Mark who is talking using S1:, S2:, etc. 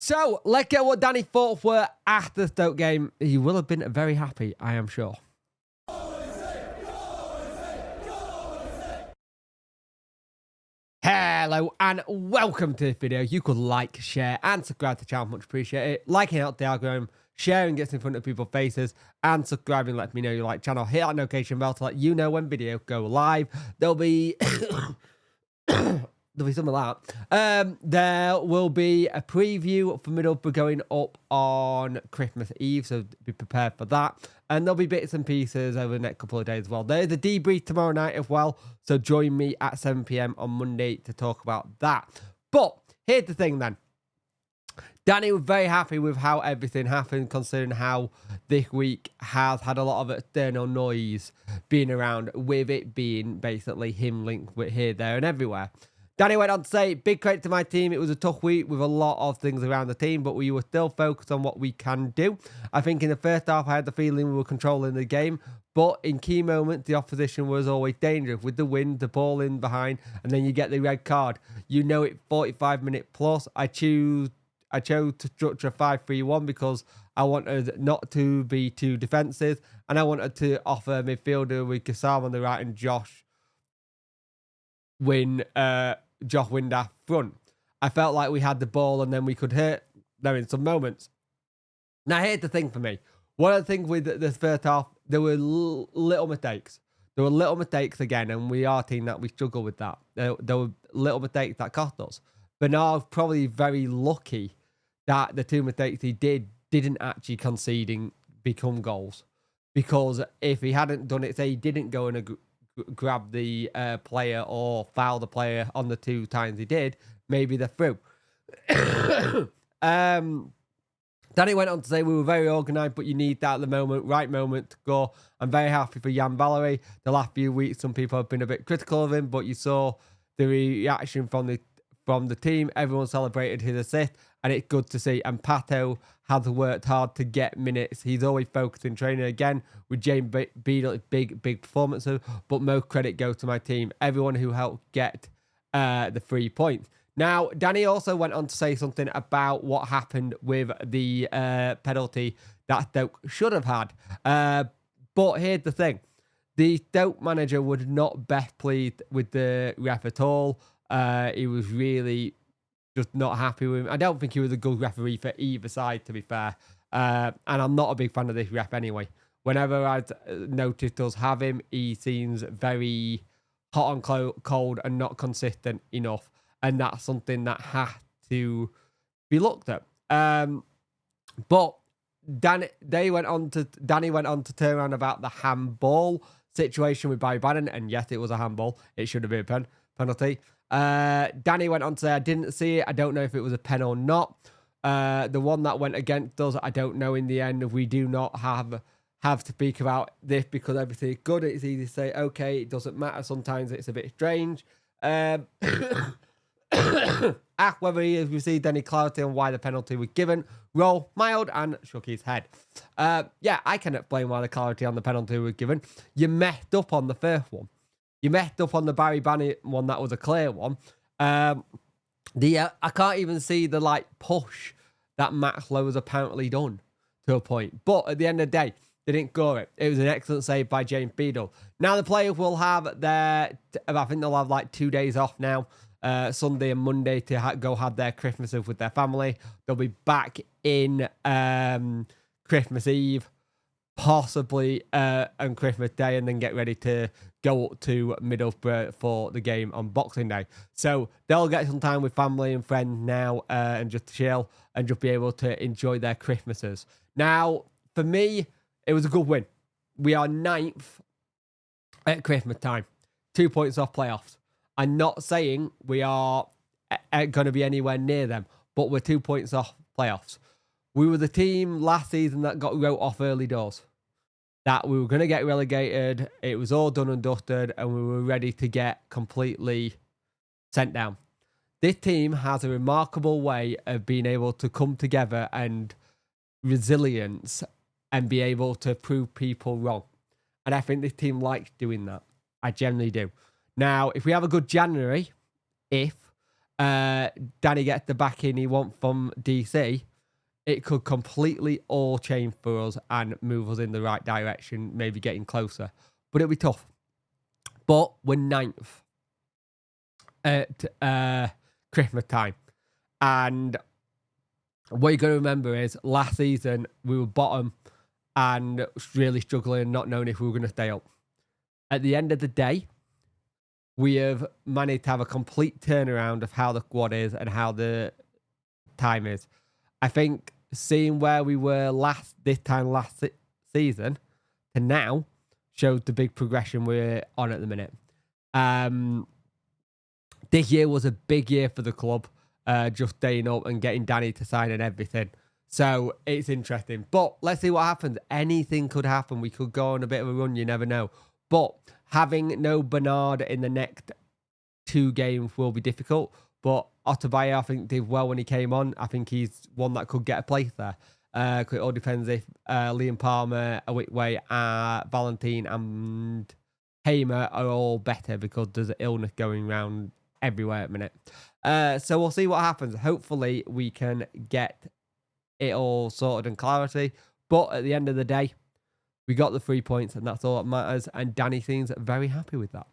S1: So, let's get what Danny thought were after the Stoke game. He will have been very happy, I am sure. Hello and welcome to this video. You could like, share and subscribe to the channel, much appreciate it. Liking out the algorithm, sharing gets in front of people's faces, and subscribing lets me know you like the channel. Hit that notification bell to let you know when videos go live. There'll be there'll be some of that. There will be a preview for Middlesbrough going up on Christmas Eve, so be prepared for that. And there'll be bits and pieces over the next couple of days as well. There's a debrief tomorrow night as well, so join me at 7 PM on Monday to talk about that. But here's the thing then. Danny was very happy with how everything happened, considering how this week has had a lot of external noise being around, with it being basically him linked with here, there, and everywhere. Danny went on to say, big credit to my team. It was a tough week with a lot of things around the team, but we were still focused on what we can do. I think in the first half, I had the feeling we were controlling the game, but in key moments, the opposition was always dangerous. With the wind, the ball in behind, and then you get the red card. You know it, 45-minute plus. I chose to structure 5-3-1 because I wanted not to be too defensive, and I wanted to offer a midfielder with Gassam on the right and Josh Windass front. I felt like we had the ball and then we could hurt them in some moments. Now, here's the thing for me. One of the things with the first half, there were little mistakes. There were little mistakes again, and we are a team that we struggle with that. There were little mistakes that cost us. Bernard's probably very lucky that the two mistakes he didn't actually conceding become goals. Because if he hadn't done it, say he didn't go and grab the player or foul the player on the two times he did, maybe they're through. Danny went on to say, we were very organised, but you need that at the moment, right moment to go. I'm very happy for Jan Valery. The last few weeks, some people have been a bit critical of him, but you saw the reaction from the team. Everyone celebrated his assist, and it's good to see. And Pato has worked hard to get minutes. He's always focused in training again with James Beadle, big performances, but most credit goes to my team, everyone who helped get the 3 points. Now, Danny also went on to say something about what happened with the penalty that Stoke should have had. But here's the thing. The Stoke manager was not best pleased with the ref at all. He was really just not happy with him. I don't think he was a good referee for either side, to be fair. And I'm not a big fan of this ref anyway. Whenever I've noticed us have him, he seems very hot and cold and not consistent enough. And that's something that has to be looked at. But Danny went on to turn around about the handball situation with Barry Bannon. And yes, it was a handball. It should have been a penalty. Danny went on to say, I didn't see it. I don't know if it was a pen or not. The one that went against us, I don't know in the end. We do not have to speak about this because everything is good. It's easy to say, okay, it doesn't matter. Sometimes it's a bit strange. Asked whether he has received any clarity on why the penalty was given. Roll mild and shook his head. Yeah, I can explain why the clarity on the penalty was given. You messed up on the first one. You messed up on the Barry Bannon one that was a clear one. I can't even see the push that Max Lowe has apparently done to a point. But at the end of the day, they didn't go it. It was an excellent save by James Beadle. Now the players will have I think they'll have 2 days off now. Sunday and Monday to go have their Christmases with their family. They'll be back in Christmas Eve, possibly on Christmas Day, and then get ready to go up to Middlesbrough for the game on Boxing Day. So they'll get some time with family and friends now and just chill and just be able to enjoy their Christmases. Now, for me, it was a good win. We are 9th at Christmas time. 2 points off playoffs. I'm not saying we are going to be anywhere near them, but we're 2 points off playoffs. We were the team last season that got wrote off early doors. That we were going to get relegated. It was all done and dusted, and we were ready to get completely sent down. This team has a remarkable way of being able to come together and resilience and be able to prove people wrong. And I think this team likes doing that. I generally do. Now, if we have a good January, Danny gets the backing he wants from DC, it could completely all change for us and move us in the right direction, maybe getting closer. But it'll be tough. But we're 9th at Christmas time. And what you're going to remember is last season we were bottom and really struggling, not knowing if we were going to stay up. At the end of the day, we have managed to have a complete turnaround of how the squad is and how the time is. I think seeing where we were this time last season to now shows the big progression we're on at the minute. This year was a big year for the club, just staying up and getting Danny to sign and everything. So it's interesting. But let's see what happens. Anything could happen. We could go on a bit of a run. You never know. But having no Bernard in the next 2 games will be difficult. But Otabaya, I think, did well when he came on. I think he's one that could get a place there. It all depends if Liam Palmer, Awitway, Valentine and Hamer are all better because there's an illness going around everywhere at the minute. So we'll see what happens. Hopefully we can get it all sorted and clarity. But at the end of the day, we got the 3 points and that's all that matters. And Danny seems very happy with that.